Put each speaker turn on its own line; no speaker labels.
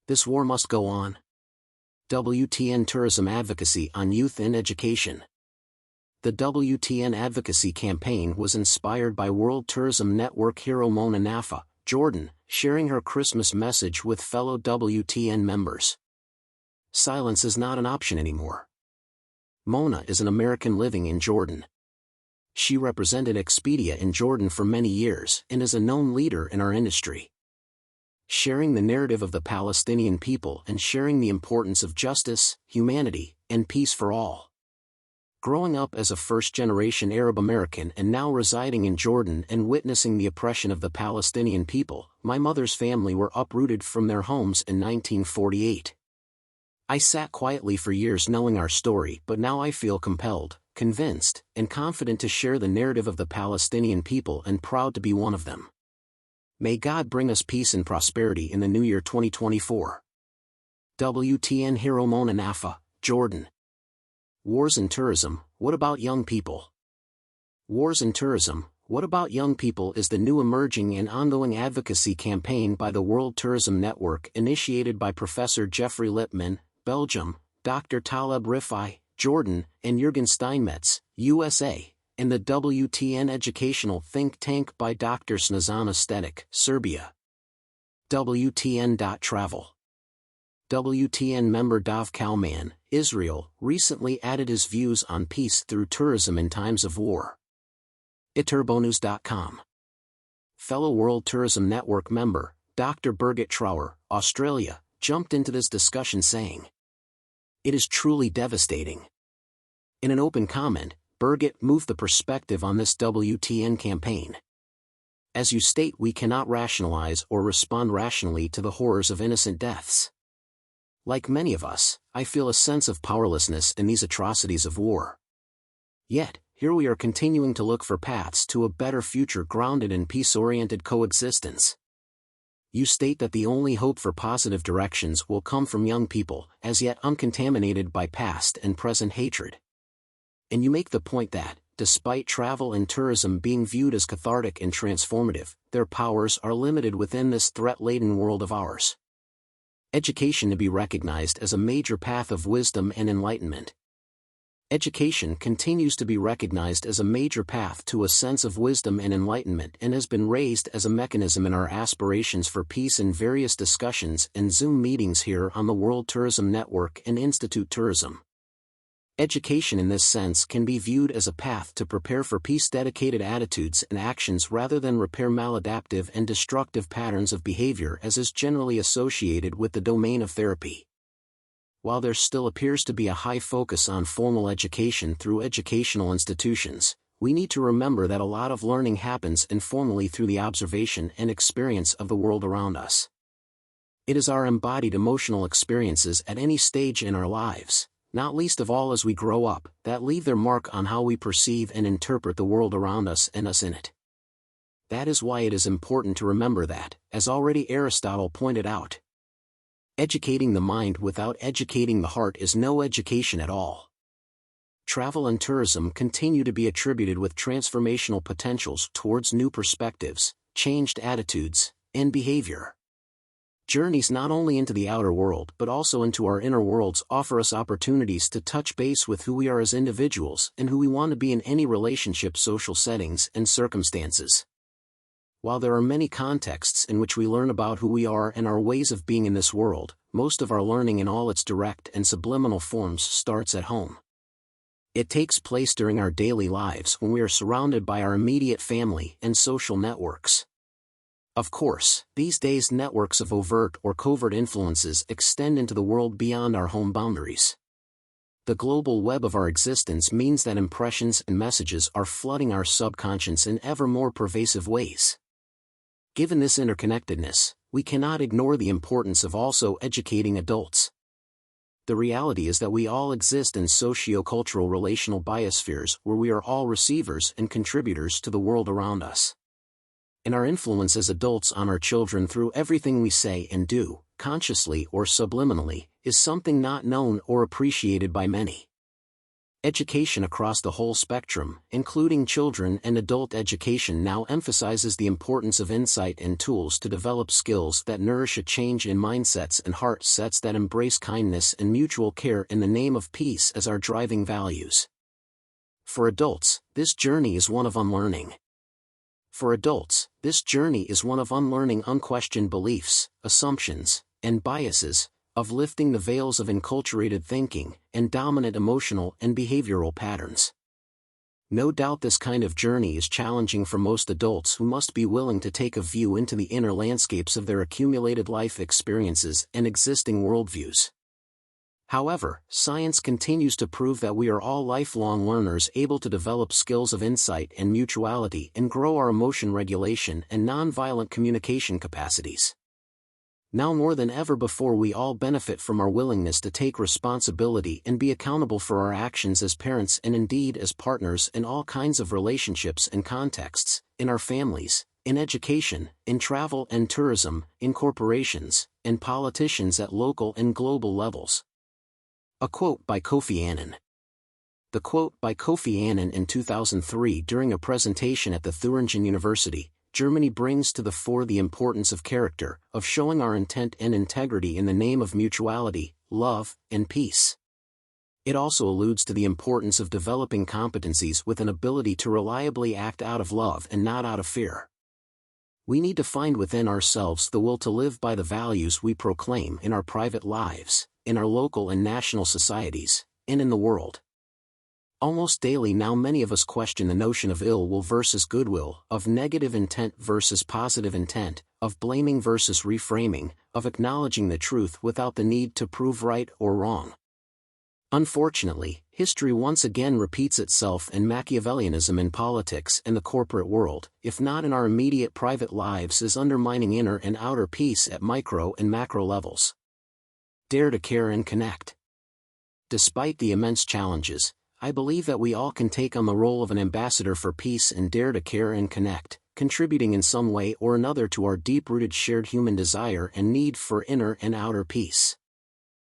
This war must go on. WTN Tourism Advocacy on Youth in Education. The WTN advocacy campaign was inspired by World Tourism Network hero Mona Nafa, Jordan, sharing her Christmas message with fellow WTN members. Silence is not an option anymore. Mona is an American living in Jordan. She represented Expedia in Jordan for many years and is a known leader in our industry. Sharing the narrative of the Palestinian people and sharing the importance of justice, humanity, and peace for all. Growing up as a first-generation Arab American and now residing in Jordan and witnessing the oppression of the Palestinian people, my mother's family were uprooted from their homes in 1948. I sat quietly for years knowing our story, but now I feel compelled, convinced, and confident to share the narrative of the Palestinian people and proud to be one of them. May God bring us peace and prosperity in the new year 2024. WTN hero Mona Nafa, Jordan. Wars in tourism, what about young people? Wars in tourism, what about young people is the new emerging and ongoing advocacy campaign by the World Tourism Network initiated by Professor Jeffrey Lippman, Belgium, Dr. Taleb Rifai, Jordan, and Jürgen Steinmetz, USA, and the WTN educational think tank by Dr. Snezana Stetic, Serbia. WTN.travel. WTN member Dov Kalman, Israel, recently added his views on peace through tourism in times of war. Iterbonews.com. Fellow World Tourism Network member, Dr. Birgit Trower, Australia, jumped into this discussion saying, "It is truly devastating." In an open comment, Birgit moved the perspective on this WTN campaign. As you state, we cannot rationalize or respond rationally to the horrors of innocent deaths. Like many of us, I feel a sense of powerlessness in these atrocities of war. Yet, here we are continuing to look for paths to a better future grounded in peace-oriented coexistence. You state that the only hope for positive directions will come from young people, as yet uncontaminated by past and present hatred. And you make the point that, despite travel and tourism being viewed as cathartic and transformative, their powers are limited within this threat-laden world of ours. Education to be recognized as a major path of wisdom and enlightenment. Education continues to be recognized as a major path to a sense of wisdom and enlightenment and has been raised as a mechanism in our aspirations for peace in various discussions and Zoom meetings here on the World Tourism Network and Institute Tourism. Education in this sense can be viewed as a path to prepare for peace-dedicated attitudes and actions rather than repair maladaptive and destructive patterns of behavior as is generally associated with the domain of therapy. While there still appears to be a high focus on formal education through educational institutions, we need to remember that a lot of learning happens informally through the observation and experience of the world around us. It is our embodied emotional experiences at any stage in our lives, not least of all as we grow up, that leave their mark on how we perceive and interpret the world around us and us in it. That is why it is important to remember that, as already Aristotle pointed out, educating the mind without educating the heart is no education at all. Travel and tourism continue to be attributed with transformational potentials towards new perspectives, changed attitudes, and behavior. Journeys not only into the outer world but also into our inner worlds offer us opportunities to touch base with who we are as individuals and who we want to be in any relationship, social settings, and circumstances. While there are many contexts in which we learn about who we are and our ways of being in this world, most of our learning in all its direct and subliminal forms starts at home. It takes place during our daily lives when we are surrounded by our immediate family and social networks. Of course, these days networks of overt or covert influences extend into the world beyond our home boundaries. The global web of our existence means that impressions and messages are flooding our subconscious in ever more pervasive ways. Given this interconnectedness, we cannot ignore the importance of also educating adults. The reality is that we all exist in socio-cultural relational biospheres where we are all receivers and contributors to the world around us. And our influence as adults on our children through everything we say and do, consciously or subliminally, is something not known or appreciated by many. Education across the whole spectrum, including children and adult education, now emphasizes the importance of insight and tools to develop skills that nourish a change in mindsets and heart sets that embrace kindness and mutual care in the name of peace as our driving values. For adults, this journey is one of unlearning. Unlearning unquestioned beliefs, assumptions, and biases, of lifting the veils of enculturated thinking and dominant emotional and behavioral patterns. No doubt this kind of journey is challenging for most adults who must be willing to take a view into the inner landscapes of their accumulated life experiences and existing worldviews. However, science continues to prove that we are all lifelong learners able to develop skills of insight and mutuality and grow our emotion regulation and nonviolent communication capacities. Now more than ever before, we all benefit from our willingness to take responsibility and be accountable for our actions as parents and indeed as partners in all kinds of relationships and contexts, in our families, in education, in travel and tourism, in corporations, and politicians at local and global levels. A quote by Kofi Annan. The quote by Kofi Annan in 2003 during a presentation at the Thuringen University, Germany, brings to the fore the importance of character, of showing our intent and integrity in the name of mutuality, love, and peace. It also alludes to the importance of developing competencies with an ability to reliably act out of love and not out of fear. We need to find within ourselves the will to live by the values we proclaim in our private lives, in our local and national societies, and in the world. Almost daily now many of us question the notion of ill will versus goodwill, of negative intent versus positive intent, of blaming versus reframing, of acknowledging the truth without the need to prove right or wrong. Unfortunately, history once again repeats itself, and Machiavellianism in politics and the corporate world, if not in our immediate private lives, is undermining inner and outer peace at micro and macro levels. Dare to care and connect. Despite the immense challenges, I believe that we all can take on the role of an ambassador for peace and dare to care and connect, contributing in some way or another to our deep-rooted shared human desire and need for inner and outer peace.